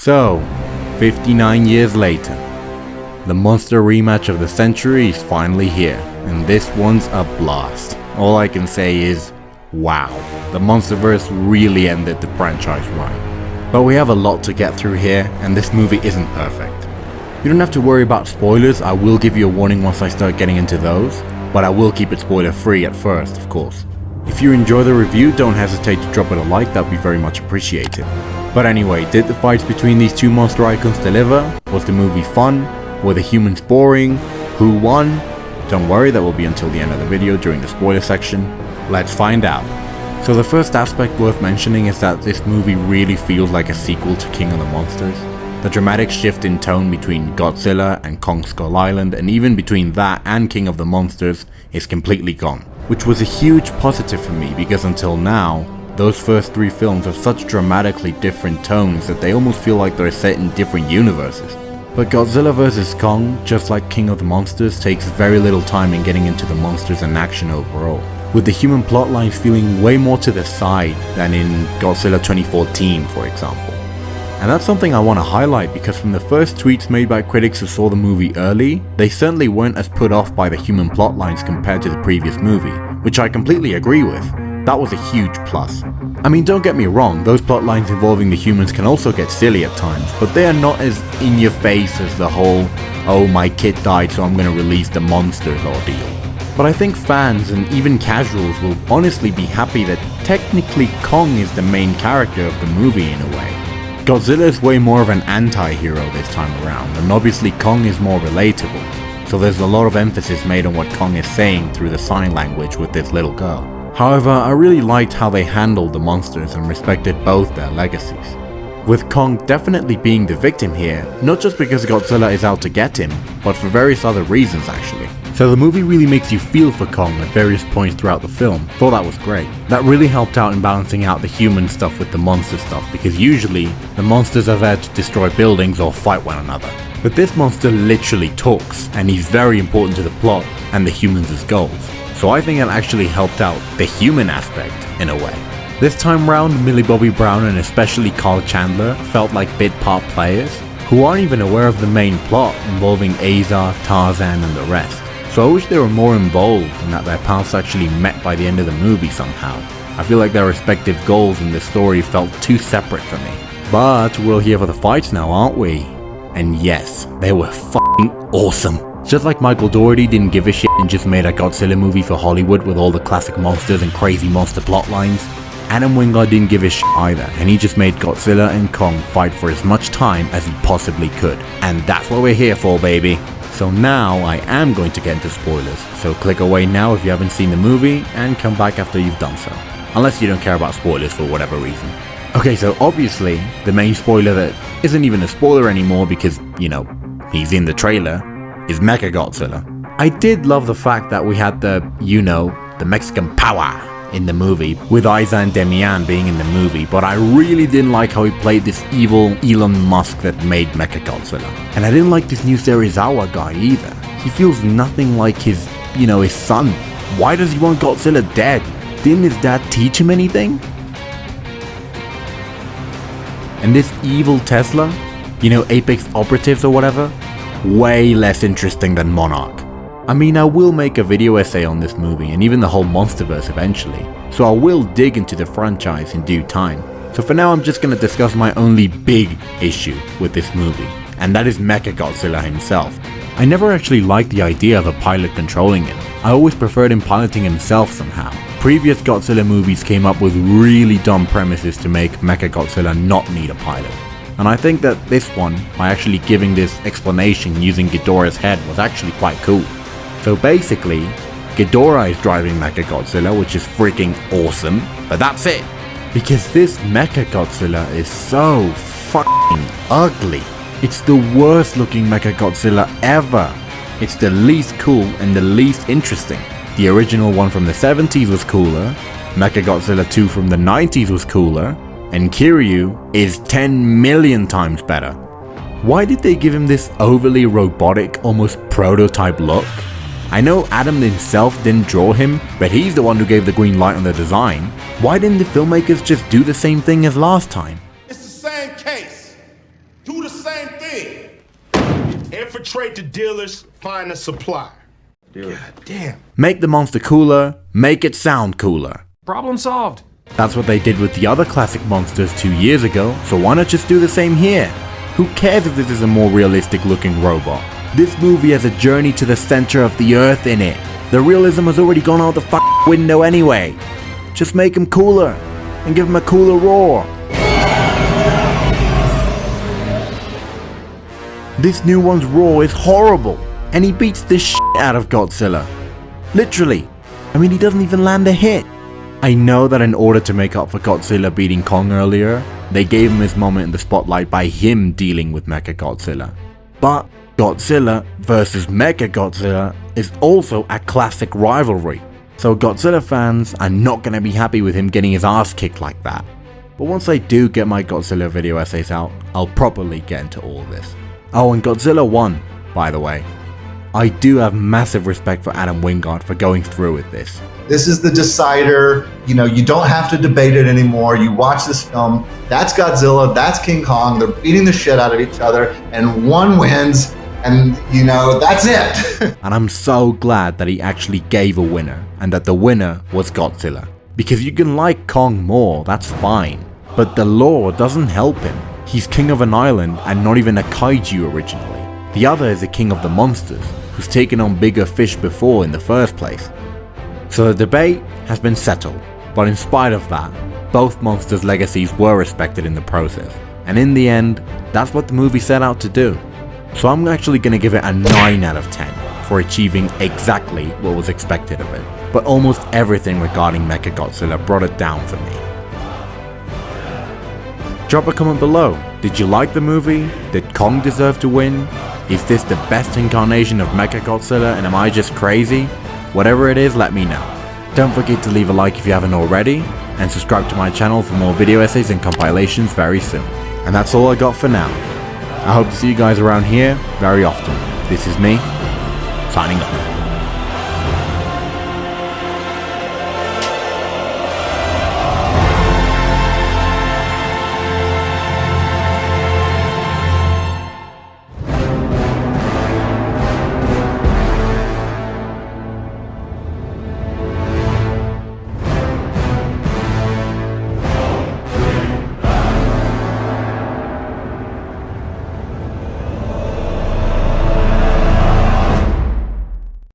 So, 59 years later, the monster rematch of the century is finally here, and this one's a blast. All I can say is, wow, the Monsterverse really ended the franchise right. But we have a lot to get through here, and this movie isn't perfect. You don't have to worry about spoilers. I will give you a warning once I start getting into those, but I will keep it spoiler free at first, of course. If you enjoy the review, don't hesitate to drop it a like, that would be very much appreciated. But anyway, did the fights between these two monster icons deliver? Was the movie fun? Were the humans boring? Who won? Don't worry, that will be until the end of the video during the spoiler section. Let's find out. So the first aspect worth mentioning is that this movie really feels like a sequel to King of the Monsters. The dramatic shift in tone between Godzilla and Kong Skull Island, and even between that and King of the Monsters, is completely gone. Which was a huge positive for me, because until now, those first three films have such dramatically different tones that they almost feel like they're set in different universes. But Godzilla vs Kong, just like King of the Monsters, takes very little time in getting into the monsters and action overall, with the human plotlines feeling way more to the side than in Godzilla 2014, for example. And that's something I want to highlight, because from the first tweets made by critics who saw the movie early, they certainly weren't as put off by the human plotlines compared to the previous movie, which I completely agree with. That was a huge plus. I mean, don't get me wrong, those plotlines involving the humans can also get silly at times, but they are not as in your face as the whole, oh my kid died so I'm gonna release the monsters ordeal. But I think fans and even casuals will honestly be happy that technically Kong is the main character of the movie in a way. Godzilla is way more of an anti-hero this time around, and obviously Kong is more relatable, so there's a lot of emphasis made on what Kong is saying through the sign language with this little girl. However, I really liked how they handled the monsters and respected both their legacies. With Kong definitely being the victim here, not just because Godzilla is out to get him, but for various other reasons actually. So the movie really makes you feel for Kong at various points throughout the film. Thought that was great. That really helped out in balancing out the human stuff with the monster stuff, because usually the monsters are there to destroy buildings or fight one another. But this monster literally talks, and he's very important to the plot and the humans' goals. So I think it actually helped out the human aspect in a way. This time round, Millie Bobby Brown and especially Carl Chandler felt like bit part players who aren't even aware of the main plot involving Azar, Tarzan and the rest. So I wish they were more involved and that their paths actually met by the end of the movie somehow. I feel like their respective goals in the story felt too separate for me. But we're here for the fights now, aren't we? And yes, they were f***ing awesome. Just like Michael Dougherty didn't give a shit and just made a Godzilla movie for Hollywood with all the classic monsters and crazy monster plotlines, Adam Wingard didn't give a shit either, and he just made Godzilla and Kong fight for as much time as he possibly could. And that's what we're here for, baby. So now I am going to get into spoilers, so click away now if you haven't seen the movie, and come back after you've done so. Unless you don't care about spoilers for whatever reason. Okay, so obviously, the main spoiler that isn't even a spoiler anymore because, you know, he's in the trailer, is Mechagodzilla. I did love the fact that we had the Mexican power in the movie, with Isa and Demian being in the movie, but I really didn't like how he played this evil Elon Musk that made Mechagodzilla. And I didn't like this new Serizawa guy either. He feels nothing like his son. Why does he want Godzilla dead? Didn't his dad teach him anything? And this evil Tesla, Apex Operatives or whatever, way less interesting than Monarch. I mean, I will make a video essay on this movie and even the whole Monsterverse eventually, so I will dig into the franchise in due time. So for now I'm just gonna discuss my only big issue with this movie, and that is Mechagodzilla himself. I never actually liked the idea of a pilot controlling him. I always preferred him piloting himself somehow. Previous Godzilla movies came up with really dumb premises to make Mechagodzilla not need a pilot. And I think that this one, by actually giving this explanation using Ghidorah's head, was actually quite cool. So basically, Ghidorah is driving Mechagodzilla, which is freaking awesome, but that's it. Because this Mechagodzilla is so fucking ugly. It's the worst looking Mechagodzilla ever. It's the least cool and the least interesting. The original one from the 70s was cooler, Mechagodzilla 2 from the 90s was cooler, and Kiryu is 10 million times better. Why did they give him this overly robotic, almost prototype look? I know Adam himself didn't draw him, but he's the one who gave the green light on the design. Why didn't the filmmakers just do the same thing as last time? It's the same case. trade to dealers, find a supplier. God damn. Make the monster cooler, make it sound cooler. Problem solved. That's what they did with the other classic monsters 2 years ago, so why not just do the same here? Who cares if this is a more realistic looking robot? This movie has a journey to the center of the earth in it. The realism has already gone out the window anyway. Just make him cooler, and give him a cooler roar. This new one's roar is horrible, and he beats the shit out of Godzilla. Literally. I mean, he doesn't even land a hit. I know that in order to make up for Godzilla beating Kong earlier, they gave him his moment in the spotlight by him dealing with Mechagodzilla. But Godzilla versus Mechagodzilla is also a classic rivalry, so Godzilla fans are not gonna be happy with him getting his ass kicked like that. But once I do get my Godzilla video essays out, I'll properly get into all this. Oh, and Godzilla won, by the way. I do have massive respect for Adam Wingard for going through with this. This is the decider. You know, you don't have to debate it anymore. You watch this film, that's Godzilla, that's King Kong, they're beating the shit out of each other, and one wins, and you know, that's it. And I'm so glad that he actually gave a winner, and that the winner was Godzilla. Because you can like Kong more, that's fine. But the lore doesn't help him. He's king of an island and not even a kaiju originally. The other is the king of the monsters, who's taken on bigger fish before in the first place. So the debate has been settled, but in spite of that, both monsters' legacies were respected in the process. And in the end, that's what the movie set out to do. So I'm actually gonna give it a 9 out of 10 for achieving exactly what was expected of it. But almost everything regarding Mechagodzilla brought it down for me. Drop a comment below. Did you like the movie? Did Kong deserve to win? Is this the best incarnation of Mechagodzilla and am I just crazy? Whatever it is, let me know. Don't forget to leave a like if you haven't already, and subscribe to my channel for more video essays and compilations very soon. And that's all I got for now. I hope to see you guys around here very often. This is me, signing off.